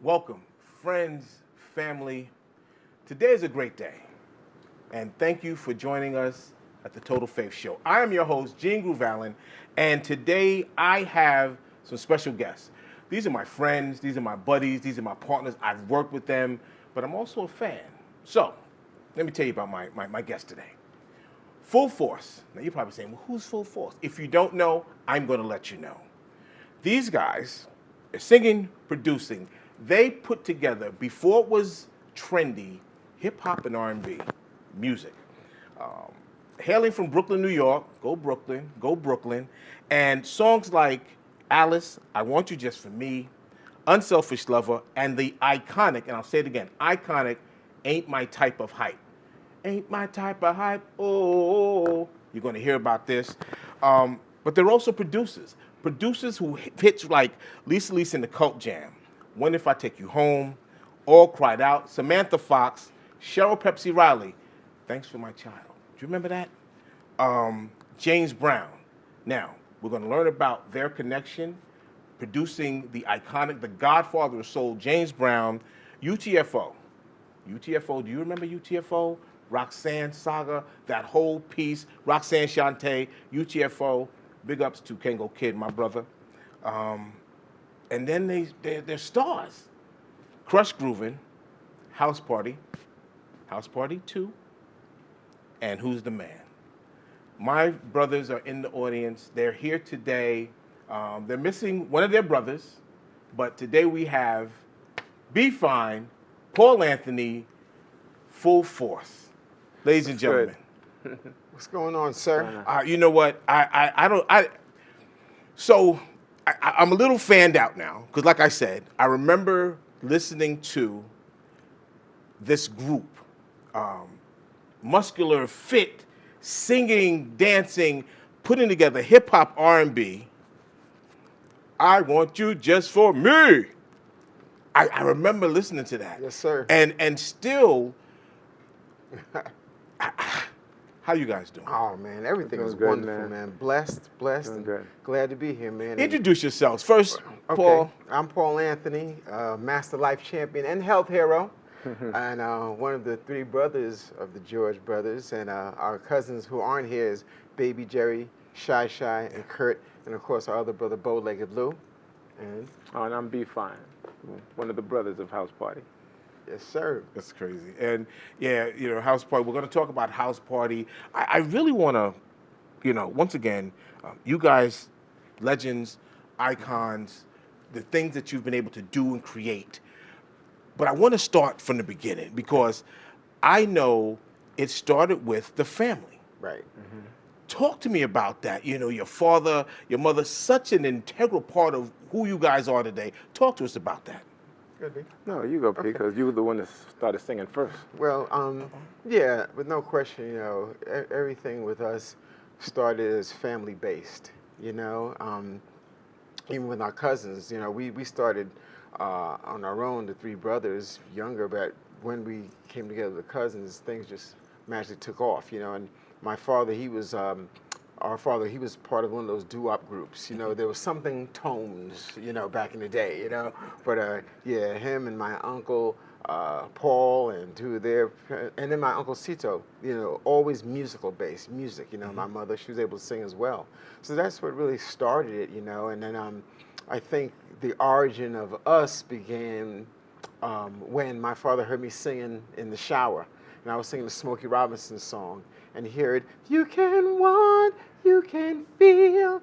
Welcome, friends, family. Today is a great day, and thank you for joining us at the Total Faith Show. I am your host, Gene Groove Allen, and today I have some special guests. These are my friends, these are my buddies, these are my partners. I've worked with them, but I'm also a fan. So, let me tell you about my guest today. Full Force. Now, you're probably saying, well, who's Full Force? If you don't know, I'm going to let you know. These guys are singing, producing. They put together, before it was trendy, hip-hop and R&B music. Hailing from Brooklyn, New York, go Brooklyn, and songs like Alice, I Want You Just For Me, Unselfish Lover, and the iconic, and I'll say it again, iconic, Ain't My Type of Hype. Ain't my type of hype, oh. You're going to hear about this. But they're also producers. Producers who hits like Lisa Lisa and the Cult Jam, When If I Take You Home, All Cried Out, Samantha Fox, Cheryl Pepsi Riley, Thanks for My Child. Do you remember that? James Brown. Now, we're going to learn about their connection, producing the iconic, the godfather of soul, James Brown, UTFO. UTFO, do you remember UTFO? Roxanne Saga, that whole piece, Roxanne Shante, UTFO, big ups to Kango Kid, my brother. And then they're stars. Crush Groovin', House Party 2, and Who's the Man? My brothers are in the audience. They're here today. They're missing one of their brothers, but today we have Be Fine, Paul Anthony, Full Force. Ladies and gentlemen. What's going on, sir? You know what? I'm a little fanned out now because, like I said, I remember listening to this group, muscular, fit, singing, dancing, putting together hip hop R&B. I Want You Just For Me. I remember listening to that. Yes, sir. And still. How you guys doing? Oh, man, everything is good, wonderful, man. Blessed, and good. glad to be here, man. Introduce yourselves. First, Okay, Paul. I'm Paul Anthony, Master Life Champion and Health Hero, and one of the three brothers of the George brothers, and our cousins who aren't here is Baby Jerry, Shy Shy, and Kurt, and of course our other brother, Bow-Legged Lou. And And I'm Be Fine, one of the brothers of House Party. yes, sir. That's crazy. And yeah, House Party. We're going to talk about House Party. I really want to, once again, you guys, legends, icons, the things that you've been able to do and create. But I want to start from the beginning because I know it started with the family. Right. Talk to me about that. Your father, your mother, such an integral part of who you guys are today. Talk to us about that. Good, B. No, you go, P, because you were the one that started singing first. Well, yeah, with no question, everything with us started as family-based, even with our cousins, we started on our own, the three brothers, younger, but when we came together with cousins, things just magically took off, and my father, our father, he was part of one of those doo-wop groups. There was something tones, back in the day, But yeah, him and my uncle Paul and two of their, and then my uncle Cito, always musical-based music. My mother, she was able to sing as well. So that's what really started it, And then I think the origin of us began when my father heard me singing in the shower, and I was singing the Smokey Robinson song. And he heard, you can want, you can feel.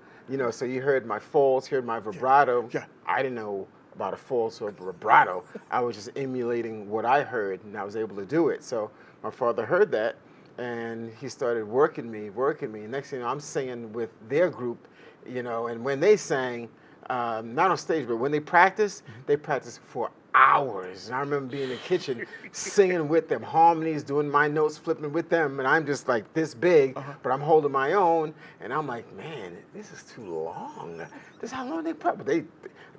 So you heard my false, heard my vibrato. Yeah. I didn't know about a false or a vibrato. I was just emulating what I heard, and I was able to do it. So my father heard that, and he started working me. And next thing you know, I'm singing with their group, and when they sang, not on stage, but when they practiced for hours. And I remember being in the kitchen singing with them, harmonies, doing my notes, flipping with them, and I'm just like this big, but I'm holding my own, and I'm like, man, this is too long. This is how long they practice.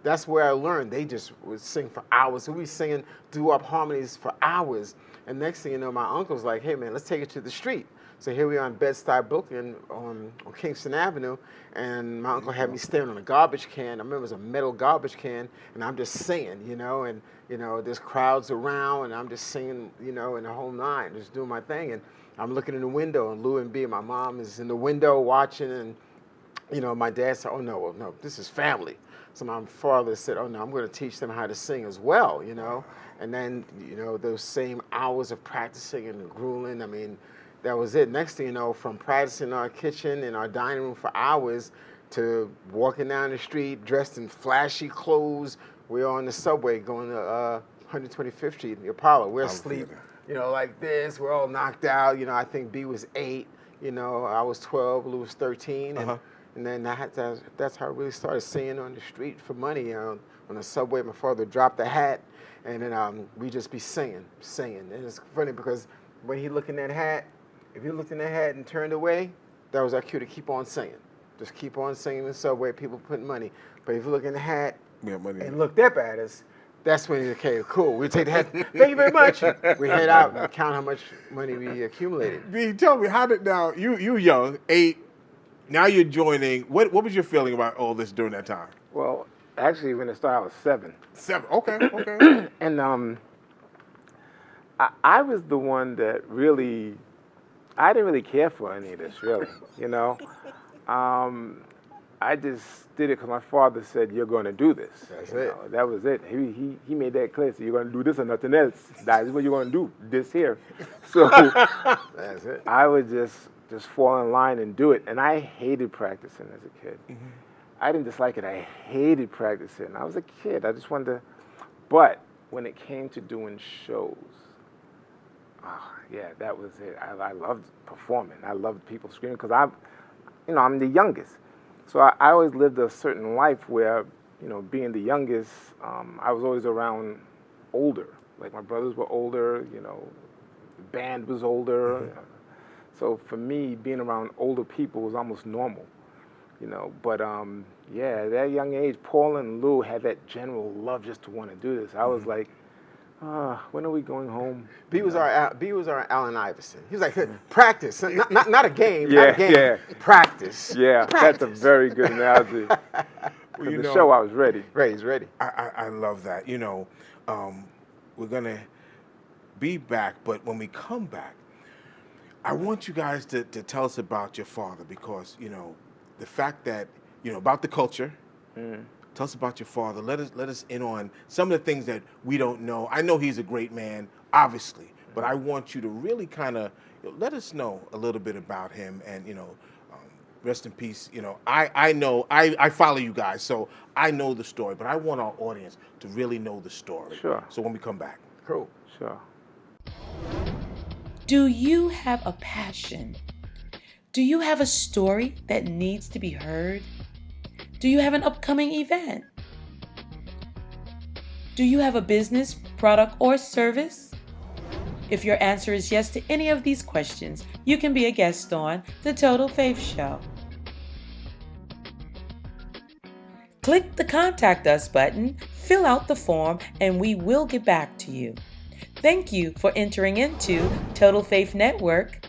That's where I learned. They just would sing for hours. So we singing doo-wop harmonies for hours. And next thing you know, my uncle's like, hey, man, let's take it to the street. So here we are in Bed-Stuy, Brooklyn, on Kingston Avenue, and my uncle had me standing on a garbage can. I remember it was a metal garbage can, and I'm just singing, and there's crowds around, and I'm just singing, in the whole nine, just doing my thing. And I'm looking in the window, and Lou and B, my mom, is in the window watching, and my dad said, "Oh no, well, no, this is family." So my father said, "Oh no, I'm going to teach them how to sing as well," And then, those same hours of practicing and grueling, I mean, that was it. Next thing you know, from practicing in our kitchen, in our dining room for hours, to walking down the street dressed in flashy clothes. We're on the subway going to 125th Street in the Apollo. We're asleep, like this. We're all knocked out. I think B was 8. I was 12. Lou was 13. And then that's how I really started singing on the street for money. On the subway, my father dropped the hat, and then we just be singing. And it's funny because when he looked in that hat, if you looked in that hat and turned away, that was our cue to keep on singing. Just keep on singing in the subway, people putting money. But if you look in the hat and looked up at us, that's when he's okay, cool. We take the hat, thank you very much. We head out and count how much money we accumulated. B, tell me, how did now, you young, 8, now you're joining, what was your feeling about all this during that time? Well, actually, when it started, I was 7. 7, okay. And I was the one that really, I didn't really care for any of this, really, I just did it because my father said, "You're going to do this." That's it. That was it. He made that clear. So you're going to do this or nothing else. That is what you're going to do. This here. So That's it. I would just fall in line and do it. And I hated practicing as a kid. Mm-hmm. I didn't dislike it. I hated practicing. I was a kid. I just wanted to. But when it came to doing shows, yeah, that was it. I loved performing. I loved people screaming because I'm the youngest. So I always lived a certain life where, being the youngest, I was always around older. Like my brothers were older, the band was older. Mm-hmm. So for me, being around older people was almost normal, But yeah, at that young age, Paul and Lou had that general love just to want to do this. I was like, when are we going home? B was our Allen Iverson. He was like, practice, not a game, not a game. Yeah. Practice. Yeah, practice. That's a very good analogy. For the show, I was ready. He's ready. I love that. We're gonna be back, but when we come back, I want you guys to tell us about your father because the fact that about the culture. Mm. Tell us about your father. Let us in on some of the things that we don't know. I know he's a great man, obviously, but I want you to really kind of let us know a little bit about him. And rest in peace. I know I follow you guys, so I know the story. But I want our audience to really know the story. Sure. So when we come back, cool. Sure. Do you have a passion? Do you have a story that needs to be heard? Do you have an upcoming event? Do you have a business, product, or service? If your answer is yes to any of these questions, you can be a guest on The Total Faith Show. Click the Contact Us button, fill out the form, and we will get back to you. Thank you for entering into Total Faith Network.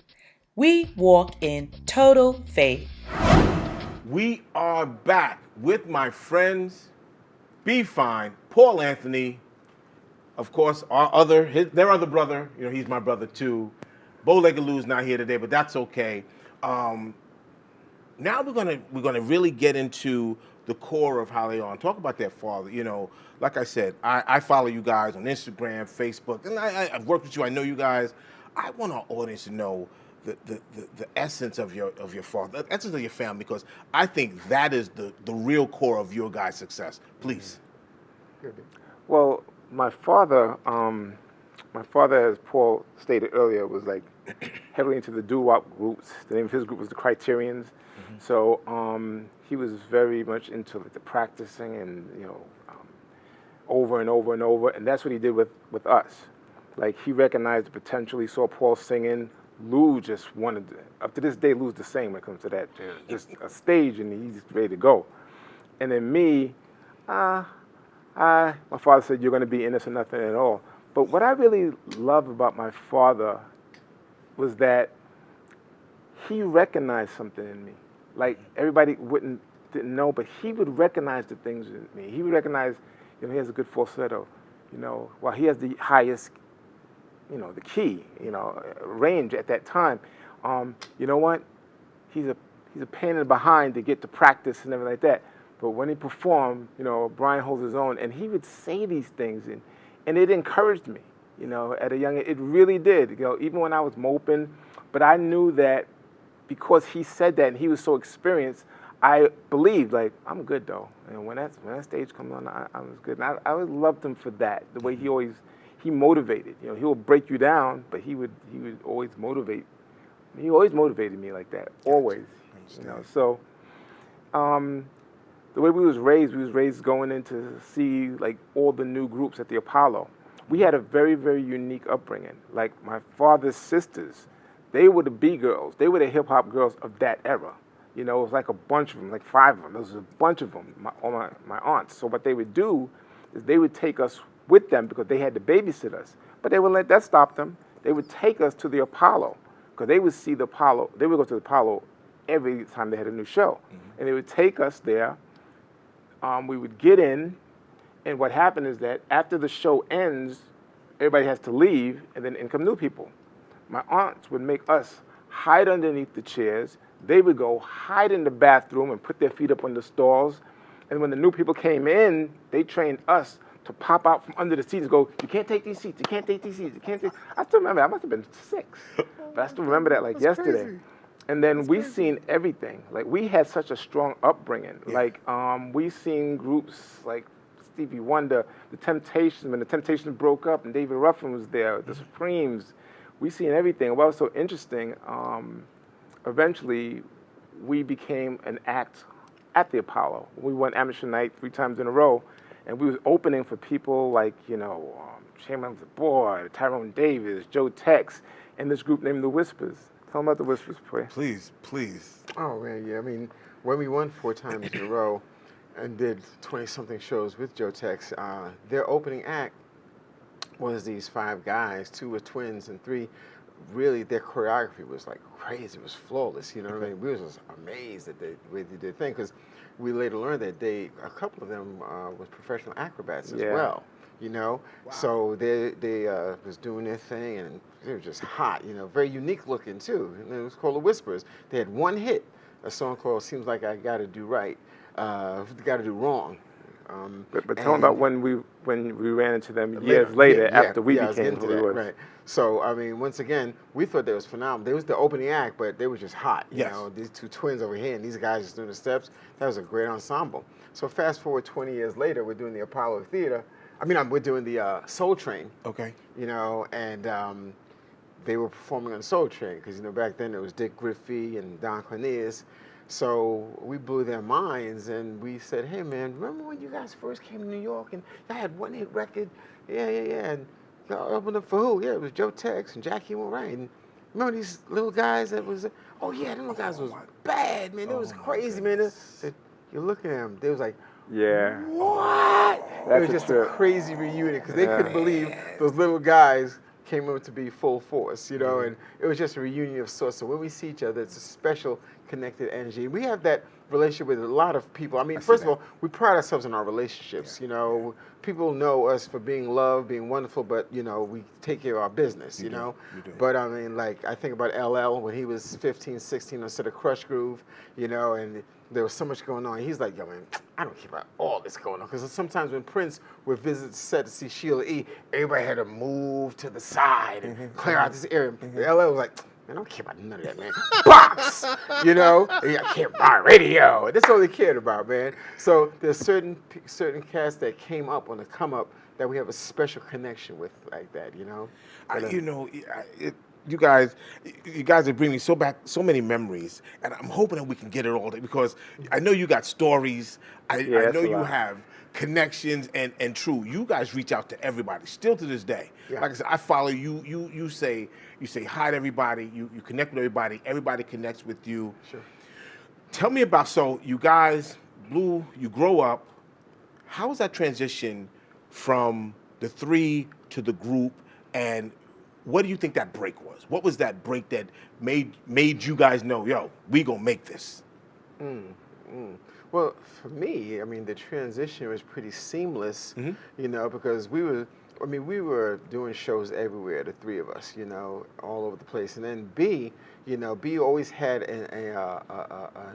We walk in total faith. We are back with my friends, Be Fine, Paul Anthony, of course, their other brother. He's my brother too. Bow-legged Lou's not here today, but that's okay. Now we're gonna really get into the core of how they are and talk about their father. Like I said, I follow you guys on Instagram, Facebook, and I've worked with you. I know you guys. I want our audience to know the essence of your father, the essence of your family, because I think that is the real core of your guys' success. Please. Well, my father, as Paul stated earlier, was like heavily into the doo-wop groups. The name of his group was the Criterions. Mm-hmm. So he was very much into the practicing and over and over and over, and that's what he did with us. Like he recognized the potential. He saw Paul singing. Lou just wanted to, up to this day, Lou's the same when it comes to that. Just a stage and he's ready to go. And then me, my father said, "You're going to be in this or nothing at all." But what I really love about my father was that he recognized something in me. Like everybody didn't know, but he would recognize the things in me. He would recognize, he has a good falsetto, while he has the highest, the key, range at that time. You know what? He's a pain in the behind to get to practice and everything like that. But when he performed, Brian holds his own, and he would say these things, and it encouraged me, at a young age. It really did, even when I was moping. But I knew that because he said that and he was so experienced, I believed, like, I'm good though. And when that stage comes on, I was good. And I always loved him for that, the way he motivated. He will break you down, but he would always motivate. He always motivated me like that, always. So the way we was raised going in to see like all the new groups at the Apollo. We had a very, very unique upbringing. Like my father's sisters, they were the B girls. They were the hip hop girls of that era. It was like a bunch of them, like 5 of them. There was a bunch of them, all my aunts. So what they would do is they would take us with them because they had to babysit us. But they wouldn't let that stop them. They would take us to the Apollo because they would see the Apollo. They would go to the Apollo every time they had a new show. And they would take us there. We would get in, and what happened is that after the show ends, everybody has to leave, and then in come new people. My aunts would make us hide underneath the chairs. They would go hide in the bathroom and put their feet up on the stalls. And when the new people came in, they trained us to pop out from under the seats and go, you can't take these seats, you can't take these seats, you can't take... I still remember, I must have been 6, but I still remember that like That's yesterday. crazy. And then we seen everything. Like we had such a strong upbringing. Yeah. Like we seen groups like Stevie Wonder, The Temptations, when The Temptations broke up and David Ruffin was there, The Supremes. We seen everything. What was so interesting, eventually we became an act at the Apollo. We won Amateur Night 3 times in a row, and we was opening for people like, Chamberlain the Boy, Tyrone Davis, Joe Tex, and this group named The Whispers. Tell them about The Whispers, please. Please. Oh man, yeah. I mean, when we won 4 times in a row and did 20-something shows with Joe Tex, their opening act was these 5 guys. 2 were twins and 3, really their choreography was like crazy. It was flawless. You know what I mean? We was just amazed at the way they did things because we later learned that a couple of them was professional acrobats as well. Wow. So they was doing their thing, and they were just hot, very unique looking too. And it was called The Whispers. They had one hit, a song called Seems Like I Gotta Do Right, Gotta Do Wrong. But tell them about when we ran into them years later after we became who we were. Right. So, I mean, once again, we thought they was phenomenal. They was the opening act, but they were just hot. These 2 twins over here, and these guys just doing the steps. That was a great ensemble. So fast forward 20 years later, we're doing the Apollo Theater. We're doing the Soul Train. Okay. And they were performing on Soul Train because, back then it was Dick Griffey and Don Cornelius. So we blew their minds, and we said, hey, man, remember when you guys first came to New York and y'all had one hit record? Yeah. And y'all opened up for who? Yeah, it was Joe Tex and Jackie Moran. And remember these little guys that was, oh, yeah, them little guys was bad, man. It was crazy, man. You look at them, they was like, yeah. What? It was just a crazy reunion because they couldn't believe those little guys came up to be full force, and it was just a reunion of sorts. So when we see each other, it's a special connected energy. We have that relationship with a lot of people. First of all, we pride ourselves in our relationships. People know us for being loved, being wonderful, but we take care of our business. You do. But I think about LL when he was 15, 16 on set of Crush Groove, and there was so much going on. He's like, yo, man, I don't care about all this going on. Because sometimes when Prince would visit set to see Sheila E., everybody had to move to the side and clear out this area. LL was like, man, I don't care about none of that, man. Box! I care about radio. That's all they cared about, man. So there's certain cast that came up on the come up that we have a special connection with like that, You guys are bringing so many memories, and I'm hoping that we can get it all because I know you got stories. I know you have connections, and true, you guys reach out to everybody still to this day. Yeah. Like I said, I follow you. You say hi to everybody. You connect with everybody. Everybody connects with you. Sure. Tell me about, so you guys, Blue, you grow up. How was that transition from the 3 to the group, and what do you think that break was? What was that break that made you guys know, yo, we gonna make this? Well, for me, I mean, the transition was pretty seamless, you know, because we were doing shows everywhere, the three of us, you know, all over the place. And then B, you know, B always had an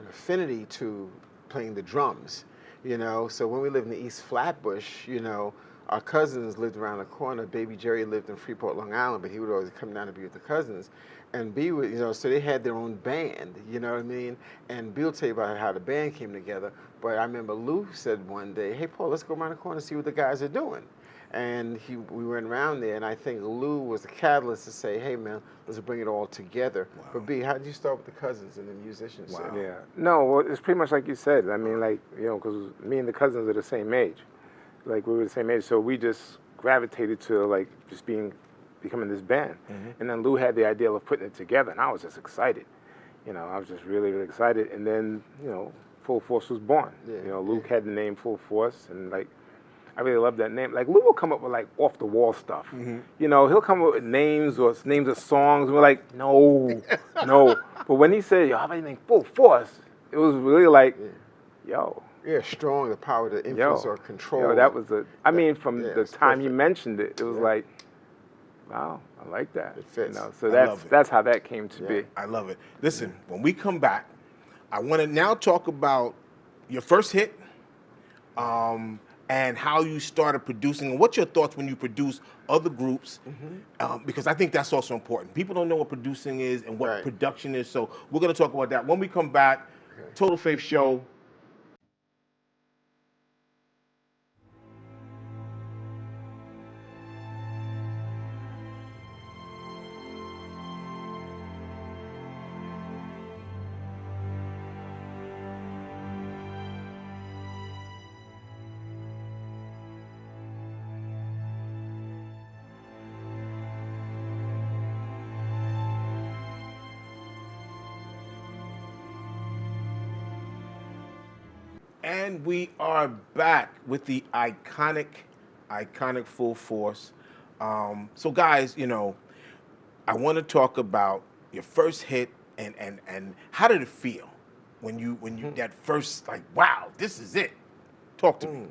affinity to playing the drums, you know. So when we lived in the East Flatbush, you know, our cousins lived around the corner. Baby Jerry lived in Freeport, Long Island, but he would always come down to be with the cousins. And B would, you know, so they had their own band, you know what I mean? And B will tell you about how the band came together. But I remember Lou said one day, hey, Paul, let's go around the corner and see what the guys are doing. And we went around there, and I think Lou was the catalyst to say, hey, man, let's bring it all together. Wow. But B, how did you start with the cousins and the musicians? Wow. Yeah. No, well, it's pretty much like you said. I mean, like, you know, because me and the cousins are the same age. Like, we were the same age, so we just gravitated to, like, just becoming this band. And then Lou had the idea of putting it together, and I was just excited. You know, I was just really, really excited. And then, you know, Full Force was born. Yeah, you know, Luke had the name Full Force, and, like, I really love that name. Like, Lou will come up with, like, off-the-wall stuff. You know, he'll come up with names or names of songs, and we're like, no, no. But when he said, yo, how about you name Full Force? It was really like, yo. Yeah, strong, the power to influence or control. Yo, that was I mean, from the time you mentioned it, it was like, wow, I like that. It fits. You know, so that's how that came to be. I love it. Listen, when we come back, I want to now talk about your first hit, and how you started producing, and what's your thoughts when you produce other groups, because I think that's also important. People don't know what producing is and what production is, so we're going to talk about that. When we come back, Total Faith Show. And we are back with the iconic Full Force. So guys, you know, I want to talk about your first hit and how did it feel when you that first, like, wow, this is it. Talk to me.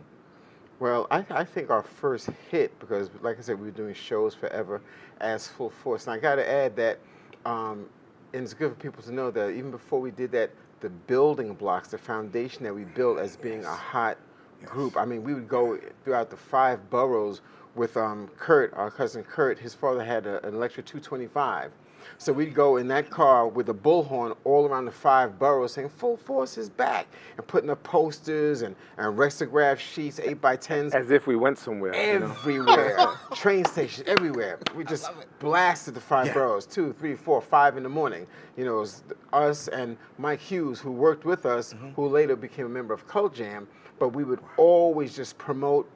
Well, I think our first hit, because like I said, we were doing shows forever as Full Force. And I got to add that, and it's good for people to know that even before we did that, the building blocks, the foundation that we built as being a hot group. I mean, we would go throughout the 5 boroughs with Kurt, our cousin Kurt. His father had an electric 225. So we'd go in that car with a bullhorn all around the 5 boroughs saying, Full Force is back, and putting up posters and rexograph sheets, 8x10s. As if we went somewhere. Everywhere. Train stations, everywhere. We just blasted the 5 boroughs, 2, 3, 4, 5 in the morning. You know, it was us and Mike Hughes, who worked with us, who later became a member of Cult Jam. But we would always just promote.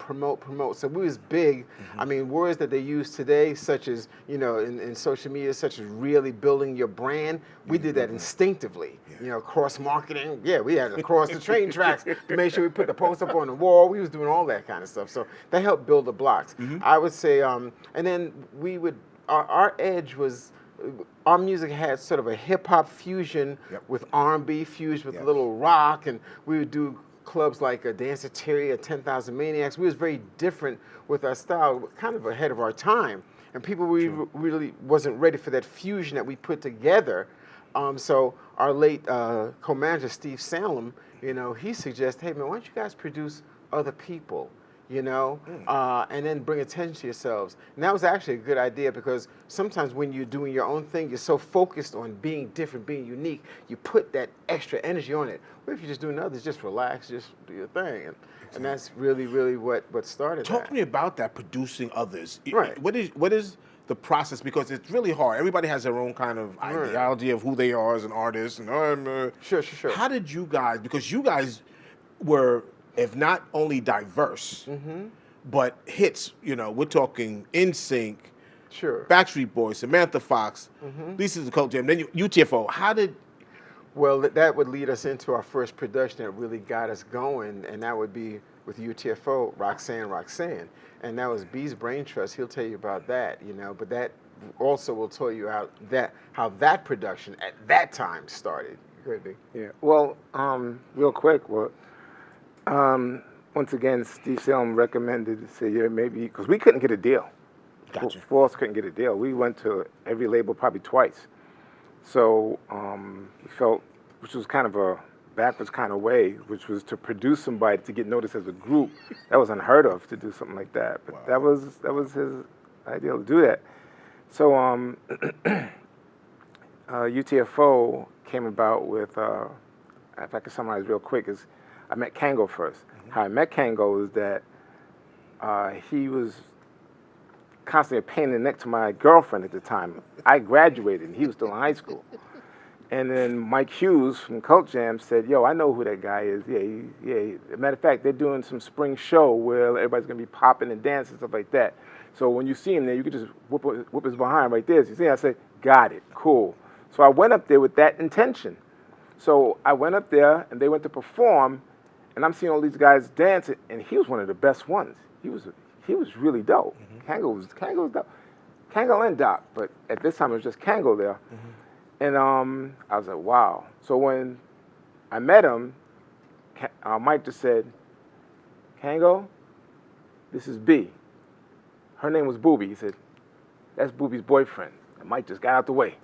So we was big. I mean, words that they use today, such as, you know, in social media, such as really building your brand, we did that instinctively. You know, cross-marketing. Yeah, we had to cross the train tracks to make sure we put the post up on the wall. We was doing all that kind of stuff. So that helped build the blocks. I would say, and then we would, our edge was, our music had sort of a hip-hop fusion with R&B fused with a little rock, and we would do clubs like a Danceteria, 10,000 Maniacs. We was very different with our style, kind of ahead of our time. And people really wasn't ready for that fusion that we put together. So our late co-manager, Steve Salem, you know, he suggested, hey man, why don't you guys produce other people? You know, and then bring attention to yourselves. And that was actually a good idea, because sometimes when you're doing your own thing, you're so focused on being different, being unique, you put that extra energy on it. What if you're just doing others? Just relax, just do your thing. And that's really, really what started Talk to me about that, producing others. Right. What is the process? Because it's really hard. Everybody has their own kind of ideology of who they are as an artist. And Sure. How did you guys, because you guys were, if not only diverse, but hits, you know, we're talking NSYNC, Backstreet Boys, Samantha Fox, Lisa's the Cult Jam, then UTFO. How did... Well, that would lead us into our first production that really got us going, and that would be with UTFO, Roxanne. And that was B's Brain Trust. He'll tell you about that, you know, but that also will tell you how that production at that time started. Great big. Yeah. Well, real quick, once again, Steve Salem recommended, said, yeah, maybe, because we couldn't get a deal. Gotcha. Four of us couldn't get a deal. We went to every label probably twice. So we felt, which was kind of a backwards kind of way, which was to produce somebody to get noticed as a group. That was unheard of, to do something like that. But that was his idea to do that. So UTFO came about with, if I could summarize real quick, is I met Kango first. How I met Kango is that he was constantly a pain in the neck to my girlfriend at the time. I graduated and he was still in high school. And then Mike Hughes from Cult Jam said, yo, I know who that guy is. Yeah. As a matter of fact, they're doing some spring show where everybody's going to be popping and dancing and stuff like that. So when you see him there, you could just whoop his behind right there. So you see, I said, got it, cool. So I went up there with that intention. So I went up there and they went to perform, and I'm seeing all these guys dancing, and he was one of the best ones. He was really dope. Kango was dope. Kango and Doc, but at this time it was just Kango there. And I was like, wow. So when I met him, Mike just said, Kango, this is B. Her name was Booby. He said, that's Booby's boyfriend. And Mike just got out the way.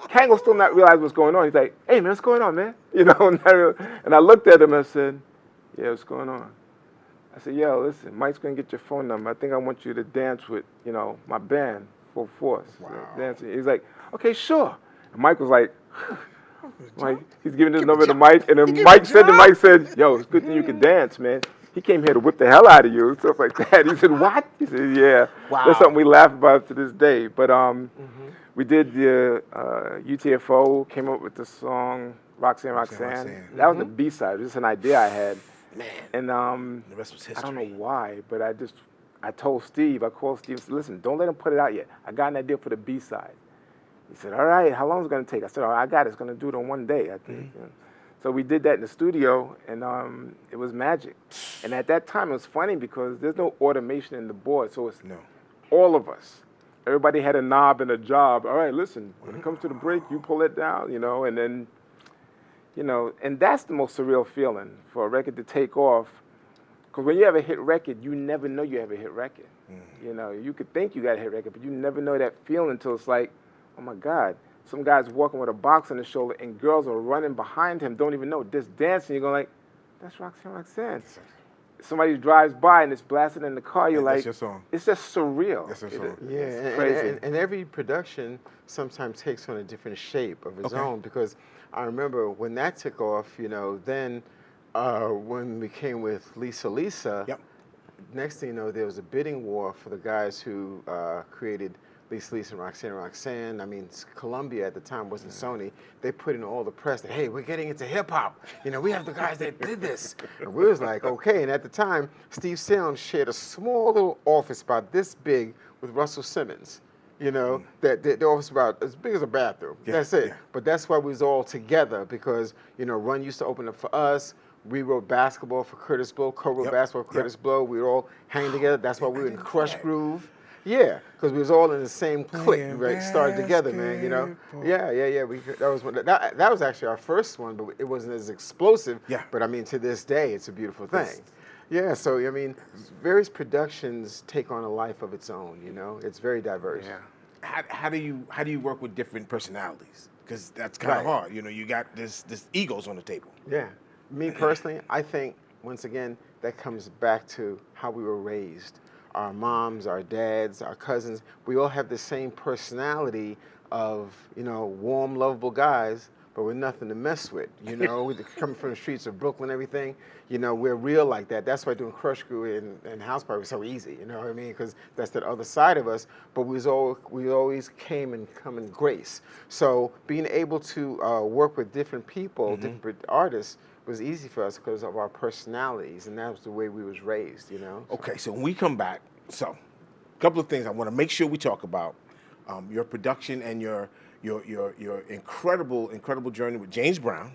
Kango still not realize what's going on. He's like, hey, man, what's going on, man? You know, and I looked at him and I said, yeah, what's going on? I said, yo, listen, Mike's going to get your phone number. I think I want you to dance with, my band, Full Force. Wow. Dancing. He's like, okay, sure. And Mike was like, he's giving his number to Mike. And then Mike said, yo, it's a good thing you can dance, man. He came here to whip the hell out of you and stuff like that. He said, what? He said, yeah. Wow. That's something we laugh about to this day. But we did the UTFO, came up with the song Roxanne. That was the B-side. It was just an idea I had. Man. And the rest was history. I don't know why, but I called Steve and said, listen, don't let him put it out yet. I got an idea for the B-side. He said, all right, how long is it going to take? I said, all right, I got it. It's going to do it on one day, I think. So we did that in the studio, and it was magic. And at that time, it was funny because there's no automation in the board, so it's all of us. Everybody had a knob and a job. All right, listen, when it comes to the break, you pull it down, and then, and that's the most surreal feeling for a record to take off. Because when you have a hit record, you never know you have a hit record. You could think you got a hit record, but you never know that feeling until it's like, oh my God, some guy's walking with a box on his shoulder and girls are running behind him, don't even know, just dancing. You're going like, that's Roxanne. Somebody drives by and it's blasting in the car, you're like, that's your song. It's just surreal. That's your song. It's crazy. And every production sometimes takes on a different shape of its own, because I remember when that took off, then when we came with Lisa, next thing you know, there was a bidding war for the guys who created Lisa and Roxanne. I mean, Columbia at the time wasn't Sony. They put in all the press that, hey, we're getting into hip-hop. We have the guys that did this. And we was like, okay. And at the time, Steve Salem shared a small little office about this big with Russell Simmons. That the office about as big as a bathroom. That's it. But that's why we was all together, because, Run used to open up for us. We wrote basketball for Curtis Blow, co-wrote basketball for Curtis Blow. We were all hanging together. That's why we were in Crush Groove. Yeah, because we was all in the same clique, right? Started together, man. Yeah. That was actually our first one, but it wasn't as explosive. Yeah. But I mean, to this day, it's a beautiful thing. Yeah. So I mean, various productions take on a life of its own. It's very diverse. Yeah. How do you work with different personalities? Because that's kind of hard. You got this egos on the table. Yeah. Me personally, I think once again that comes back to how we were raised. Our moms, our dads, our cousins, we all have the same personality of, warm, lovable guys, but we're nothing to mess with. We coming from the streets of Brooklyn, everything, we're real like that. That's why doing Crush Crew and House Party was so easy, you know what I mean? Because that's that other side of us, but we always come in grace. So being able to work with different people, different artists, was easy for us because of our personalities, and that was the way we was raised, Okay, so when we come back, a couple of things I want to make sure we talk about: your production and your incredible journey with James Brown,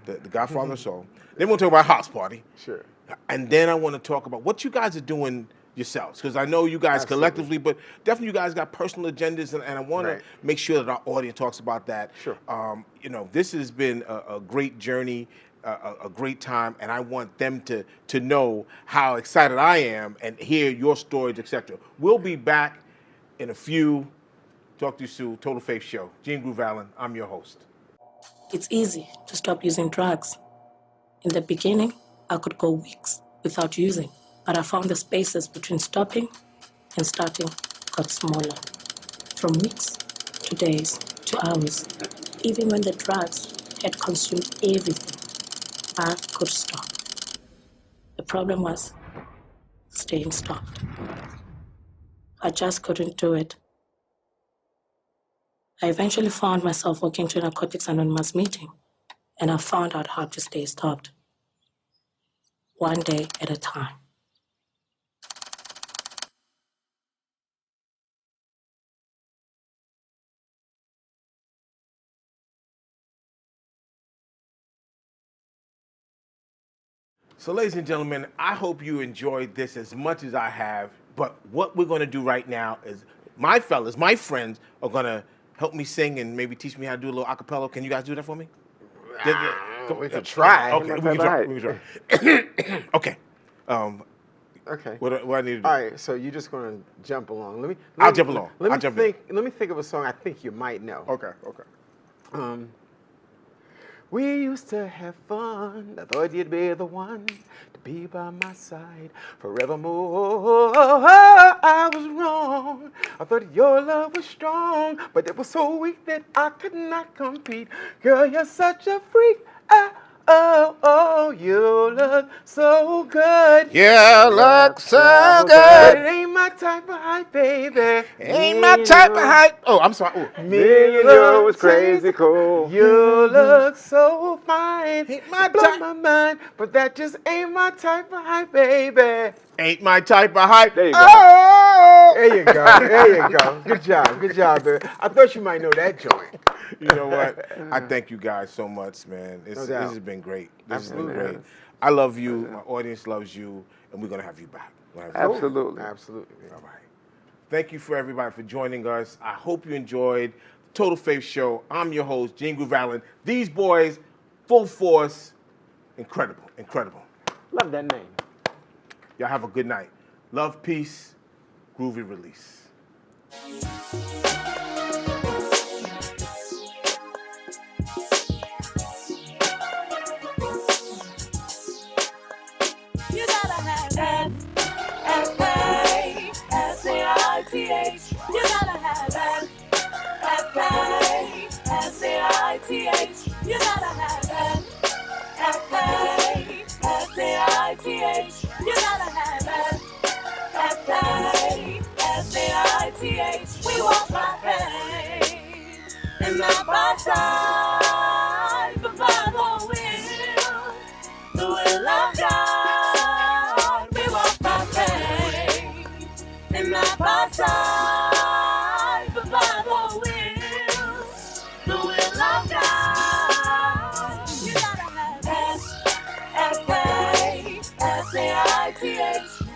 the Godfather of Soul. Then we'll talk about House Party. Sure. And then I want to talk about what you guys are doing, yourselves, because I know you guys Absolutely. collectively, but definitely you guys got personal agendas, and I want Right. to make sure that our audience talks about that. Sure. You know, this has been a great journey, a great time, and I want them to know how excited I am and hear your stories, etc. We'll be back in a few. Talk to you soon. Total Faith Show. Gene Groove Allen, I'm your host. It's easy to stop using drugs. In the beginning, I could go weeks without using, but I found the spaces between stopping and starting got smaller. From weeks to days to hours. Even when the drugs had consumed everything, I could stop. The problem was staying stopped. I just couldn't do it. I eventually found myself walking to a Narcotics Anonymous meeting, and I found out how to stay stopped. One day at a time. So, ladies and gentlemen, I hope you enjoyed this as much as I have. But what we're going to do right now is my fellas, my friends, are going to help me sing and maybe teach me how to do a little acapella. Can you guys do that for me? We could try. Okay, we can try. We can try. Okay. Okay. What I need to do? All right, so you're just gonna jump along. I'll jump along. Let me I'll jump in. Let me think of a song I think you might know. Okay. We used to have fun. I thought you'd be the one to be by my side forevermore. I was wrong. I thought your love was strong, but it was so weak that I could not compete. Girl, you're such a freak. Oh, you look so good. You look so But it ain't my type of hype, baby. Ain't my type of hype. Oh, I'm sorry. Ooh. Me and you was crazy cool. You look so fine. Ain't my Blow type. my mind, but that just ain't my type of hype, baby. Ain't my type of hype. There you go. Oh! There you go. There you go. Good job, baby. I thought you might know that joint. You know what? I thank you guys so much, man. No This doubt. has been great. This Absolutely. has been great. I love you. My audience loves you, and we're gonna have you back. We'll have you back. Absolutely. Absolutely. All right. Thank you for everybody for joining us. I hope you enjoyed the Total Faith Show. I'm your host, Gene Groove Allen. These boys, full force, incredible. Love that name. Y'all have a good night. Love, peace, groovy release. You gotta have F-A-S-A-I-T-H. You gotta have F-A-S-A-I-T-H. You gotta have F-A-S-A-I-T-H. You gotta have F-A-S-A-I-T-H. We walk by faith and not by sight, but by the will of God. We walk by faith and not by sight, but by the will of God. You gotta have F-A-S-A-I-T-H.